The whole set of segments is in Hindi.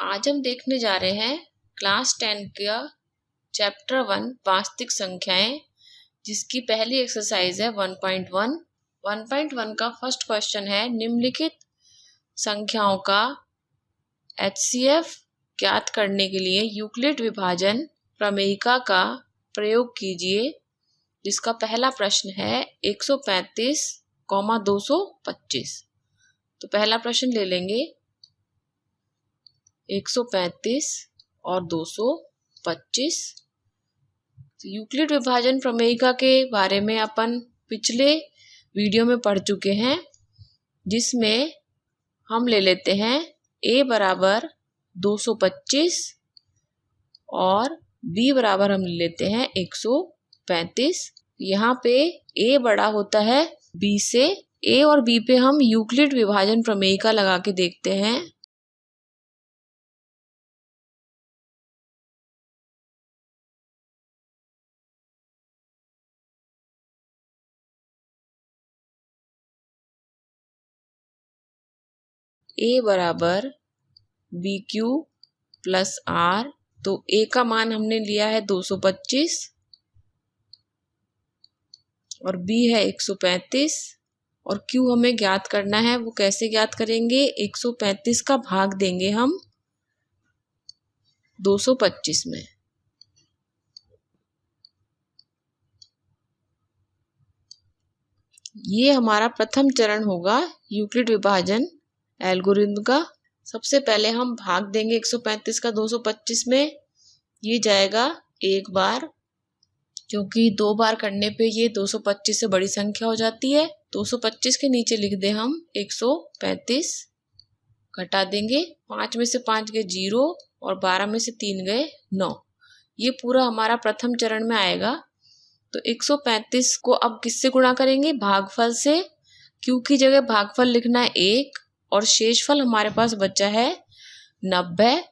आज हम देखने जा रहे हैं क्लास 10 का चैप्टर 1 वास्तविक संख्याएं, जिसकी पहली एक्सरसाइज है 1.1। 1.1 का फर्स्ट क्वेश्चन है निम्नलिखित संख्याओं का HCF ज्ञात करने के लिए यूक्लिड विभाजन प्रमेयिका का प्रयोग कीजिए। जिसका पहला प्रश्न है 135, 225। तो पहला प्रश्न ले लेंगे 135 और 225। यूक्लिड विभाजन प्रमेयिका के बारे में अपन पिछले वीडियो में पढ़ चुके हैं, जिसमें हम ले लेते हैं a बराबर 225 और b बराबर हम ले लेते हैं 135। यहाँ पे a बड़ा होता है b से। a और b पे हम यूक्लिड विभाजन प्रमेयिका लगा के देखते हैं। a बराबर बी क्यू प्लस आर। तो a का मान हमने लिया है 225 और b है 135 और q हमें ज्ञात करना है। वो कैसे ज्ञात करेंगे? 135 का भाग देंगे हम 225 में। ये हमारा प्रथम चरण होगा यूक्लिड विभाजन एल्गोरिथम का। सबसे पहले हम भाग देंगे 135 का 225 में। ये जाएगा एक बार, क्योंकि दो बार करने पे ये 225 से बड़ी संख्या हो जाती है। 225 के नीचे लिख दे हम 135, घटा देंगे। 5 में से 5 गए 0 और 12 में से 3 गए 9। ये पूरा हमारा प्रथम चरण में आएगा। तो 135 को अब किससे गुणा करेंगे? भागफल से। क्यू की जगह भागफल लिखना है 1 और शेषफल हमारे पास बचा है 90,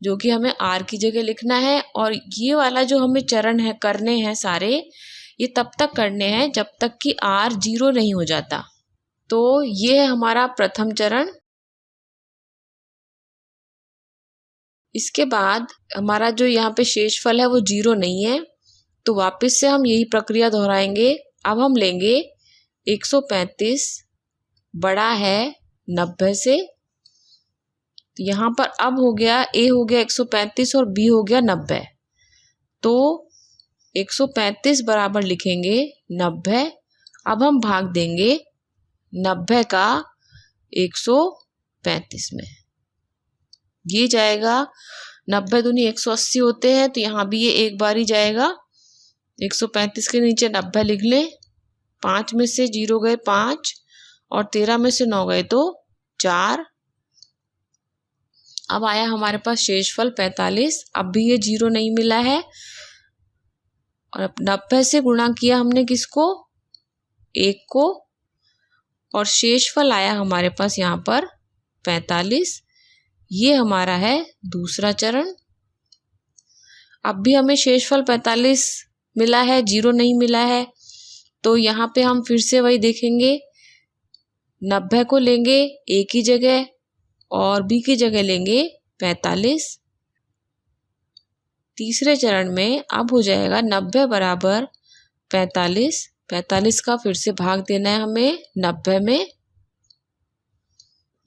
जो कि हमें r की जगह लिखना है। और ये वाला जो हमें चरण है करने हैं सारे, ये तब तक करने हैं जब तक कि r 0 नहीं हो जाता। तो ये है हमारा प्रथम चरण। इसके बाद हमारा जो यहाँ पे शेषफल है वो 0 नहीं है, तो वापस से हम यही प्रक्रिया दोहराएंगे। अब हम लेंगे 135 बड़ा है 90 से। तो यहाँ पर अब हो गया a हो गया 135 और b हो गया 90। तो 135 बराबर लिखेंगे 90। अब हम भाग देंगे 90 का 135 में। ये जाएगा 90 दूनी 180 होते हैं, तो यहाँ भी ये एक बार ही जाएगा। 135 के नीचे 90 लिख लें। 5 में से 0 गए 5 और 13 में से 9 गए तो 4। अब आया हमारे पास शेषफल 45। अब भी ये 0 नहीं मिला है और अब 90 से गुणा किया हमने किसको? 1 को, और शेषफल आया हमारे पास यहाँ पर 45। ये हमारा है दूसरा चरण। अब भी हमें शेषफल 45 मिला है, 0 नहीं मिला है। तो यहाँ पे हम फिर से वही देखेंगे, 90 को लेंगे a की जगह और b की जगह लेंगे 45। तीसरे चरण में अब हो जाएगा 90 बराबर 45। 45 का फिर से भाग देना है हमें 90 में।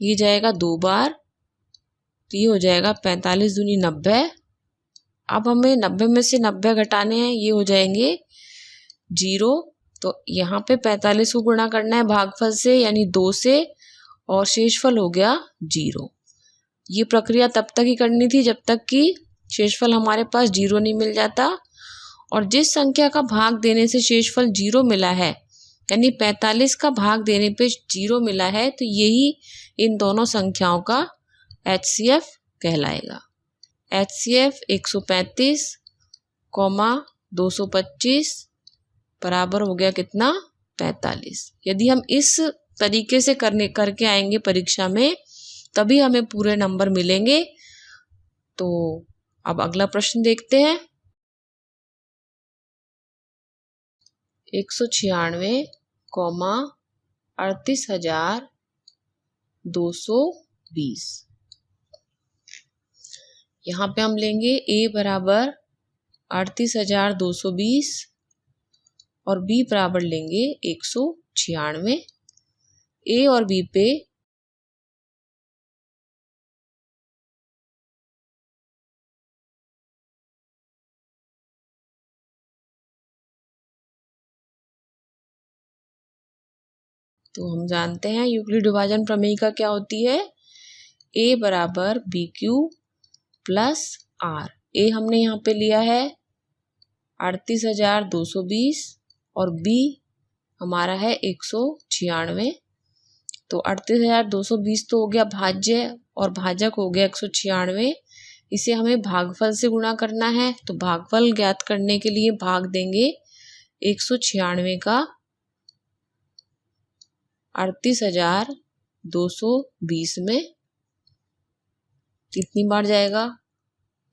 ये जाएगा 2 बार, तो ये हो जाएगा 45 दूनी 90। अब हमें 90 में से 90 घटाने हैं, ये हो जाएंगे 0। तो यहाँ पे 45 को गुणा करना है भागफल से, यानी 2 से, और शेषफल हो गया 0। ये प्रक्रिया तब तक ही करनी थी जब तक कि शेषफल हमारे पास 0 नहीं मिल जाता। और जिस संख्या का भाग देने से शेषफल 0 मिला है, यानी 45 का भाग देने पे 0 मिला है, तो यही इन दोनों संख्याओं का HCF कहलाएगा। HCF 135, 225 बराबर हो गया कितना? 45। यदि हम इस तरीके से करके आएंगे परीक्षा में, तभी हमें पूरे नंबर मिलेंगे। तो अब अगला प्रश्न देखते हैं। 196, 38,220। यहाँ पे हम लेंगे A बराबर 38,220 और B बराबर लेंगे 196। A और B पे तो हम जानते हैं यूक्लिड विभाजन प्रमेय क्या होती है। A बराबर BQ प्लस R। A हमने यहाँ पे लिया है 38,220 और B हमारा है 196। तो 38,220 तो हो गया भाज्य और भाजक हो गया 196। इसे हमें भागफल से गुणा करना है, तो भागफल ज्ञात करने के लिए भाग देंगे 196 का 38,220 में। कितनी बार जाएगा?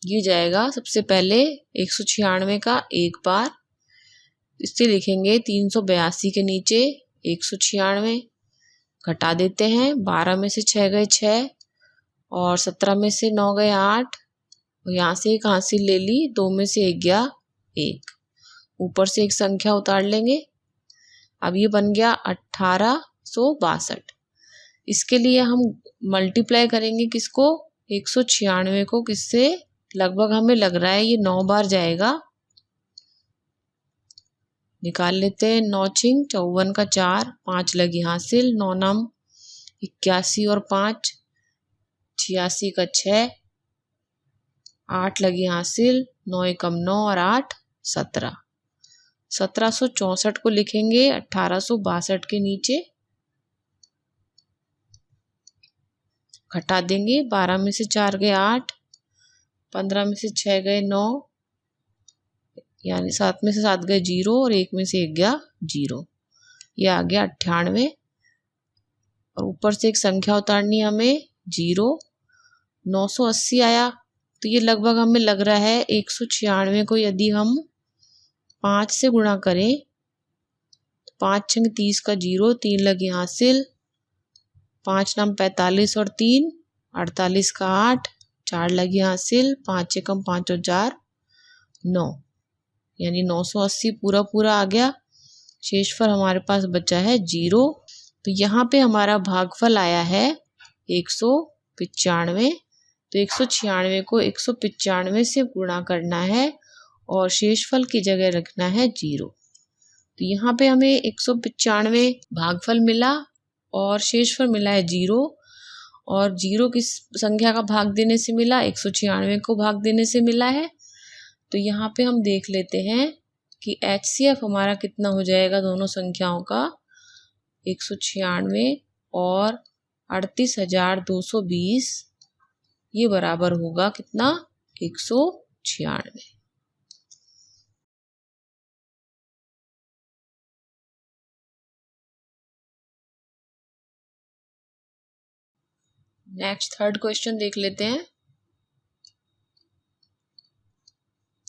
ये जाएगा सबसे पहले 196 का एक बार, इससे लिखेंगे 382 के नीचे 196 घटा देते हैं। 12 में से 6 गए 6 और 17 में से 9 गए 8 और यहाँ से एक हासिल ले ली, 2 में से 1 गया 1, ऊपर से एक संख्या उतार लेंगे। अब ये बन गया 1862। इसके लिए हम मल्टीप्लाई करेंगे किसको? 196 को किससे? लगभग हमें लग रहा है ये 9 बार जाएगा। निकाल लेते हैं। 9 छिंग 54 का 4, 5 लगी हासिल, 9 नम 81 और 5 86 का 6, 8 लगी हासिल, 9 एकम 9 और 8 17। 1764 को लिखेंगे 1862 के नीचे, घटा देंगे। 12 में से 4 गए 8, 15 में से 6 गए 9, यानी 7 में से 7 गए 0 और 1 में से 1 गया 0। ये आ गया 98 और ऊपर से एक संख्या उतारनी है हमें 0। 980 आया, तो ये लगभग हमें लग रहा है 196 को यदि हम 5 से गुणा करें तो 5 छंग 30 का 0, 3 लगी हासिल, 5 नाम 45 और 3 48 का 8, 4 लगी हासिल, 5 एकम 5 और 4 9, यानी 980 पूरा पूरा आ गया। शेषफल हमारे पास बचा है 0। तो यहाँ पे हमारा भागफल आया है 195। तो 196 को 195 से गुणा करना है और शेषफल की जगह रखना है 0। तो यहाँ पे हमें 195 भागफल मिला और शेषफल मिला है 0। और 0 किस संख्या का भाग देने से मिला? 196 को भाग देने से मिला है। तो यहाँ पे हम देख लेते हैं कि HCF हमारा कितना हो जाएगा दोनों संख्याओं का। 196 और 38,220 ये बराबर होगा कितना? 196। नेक्स्ट थर्ड क्वेश्चन देख लेते हैं।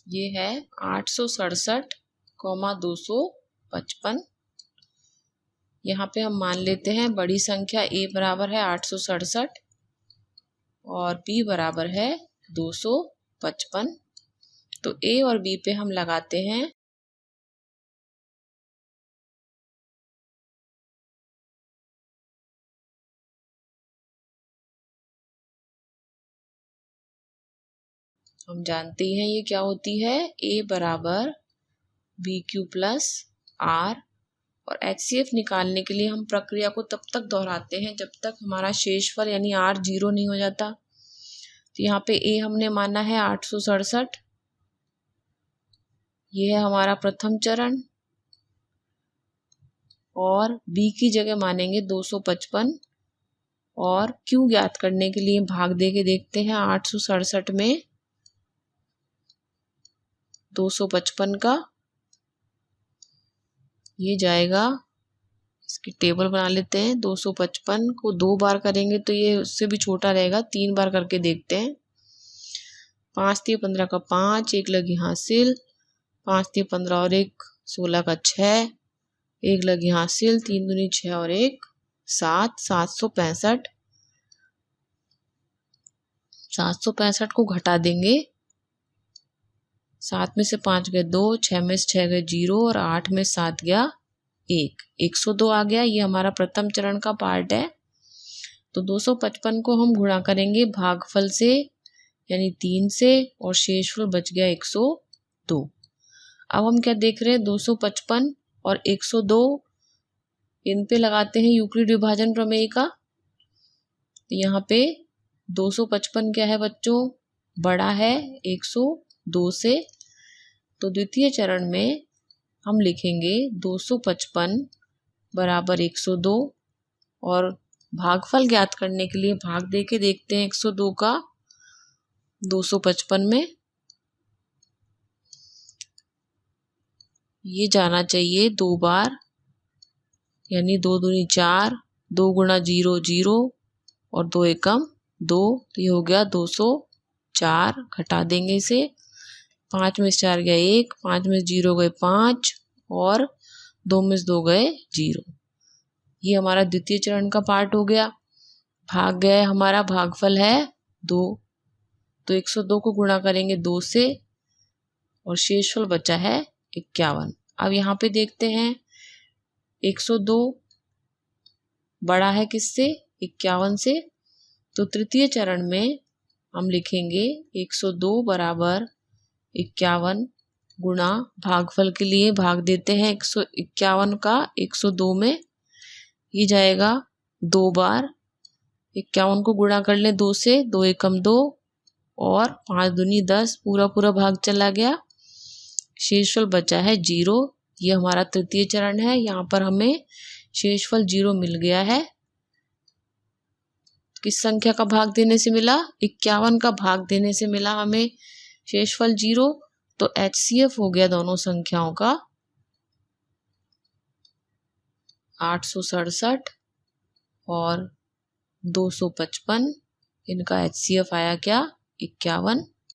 ये है 867,255। यहाँ पे हम मान लेते हैं बड़ी संख्या A बराबर है 867 और B बराबर है 255। तो A और B पे हम लगाते हैं हम जानते हैं ये क्या होती है। A बराबर BQ प्लस R और HCF निकालने के लिए हम प्रक्रिया को तब तक दोहराते हैं जब तक हमारा शेषफल यानी R 0 नहीं हो जाता। तो यहाँ पे A हमने माना है 867, ये है हमारा प्रथम चरण, और B की जगह मानेंगे 255 और Q ज्ञात करने के लिए भाग दे के देखते हैं 867 में 255 का, ये जाएगा। इसकी टेबल बना लेते हैं। 255 को 2 बार करेंगे तो ये उससे भी छोटा रहेगा, 3 बार करके देखते हैं। 5 3 15 का 5, 1 लगी हासिल, 5 3 15 और 1 16 का 6, 1 लगी हासिल, 3 दूनी 6 और 1 7, 765। 765 को घटा देंगे। 7 में से 5 गए 2, 6 में से 6 गए 0 और 8 में 7 गया 1, 102 आ गया। ये हमारा प्रथम चरण का पार्ट है। तो 255 को हम गुणा करेंगे भागफल से यानी 3 से और शेषफल बच गया 102। अब हम क्या देख रहे हैं, 255 और 102 इन पे लगाते हैं यूक्लिड विभाजन प्रमेय का। तो यहाँ पे 255 क्या है बच्चों, बड़ा है 102 से। तो द्वितीय चरण में हम लिखेंगे 255 बराबर 102 और भागफल ज्ञात करने के लिए भाग दे के देखते हैं 102 का 255 में। ये जाना चाहिए 2 बार, यानी 2 दूनी 4, 2 गुणा 0 0 और 2 एकम 2। तो ये हो गया 204। घटा देंगे इसे, 5 में से 4 गया 1, 5 में से 0 गए 5 और 2 में से 2 गए 0। ये हमारा द्वितीय चरण का पार्ट हो गया। भाग गया हमारा भागफल है 2, तो 102 को गुणा करेंगे 2 से और शेषफल बचा है 51। अब यहाँ पे देखते हैं 102 बड़ा है किससे, 51 से। तो तृतीय चरण में हम लिखेंगे 102 बराबर 51 गुणा भागफल के लिए भाग देते हैं 151 का 102 में। ये जाएगा 2 बार, 51 को गुणा कर लें 2 से, 2 एकम 2 और 5 दूनी 10, पूरा भाग चला गया। शेषफल बचा है 0। ये हमारा तृतीय चरण है। यहाँ पर हमें शेषफल 0 मिल गया है। किस संख्या का भाग देने से मिला, 51 का भाग देने से मिला हमें शेषफल 0। तो HCF हो गया दोनों संख्याओं का 867 और 255। इनका HCF आया क्या, 51।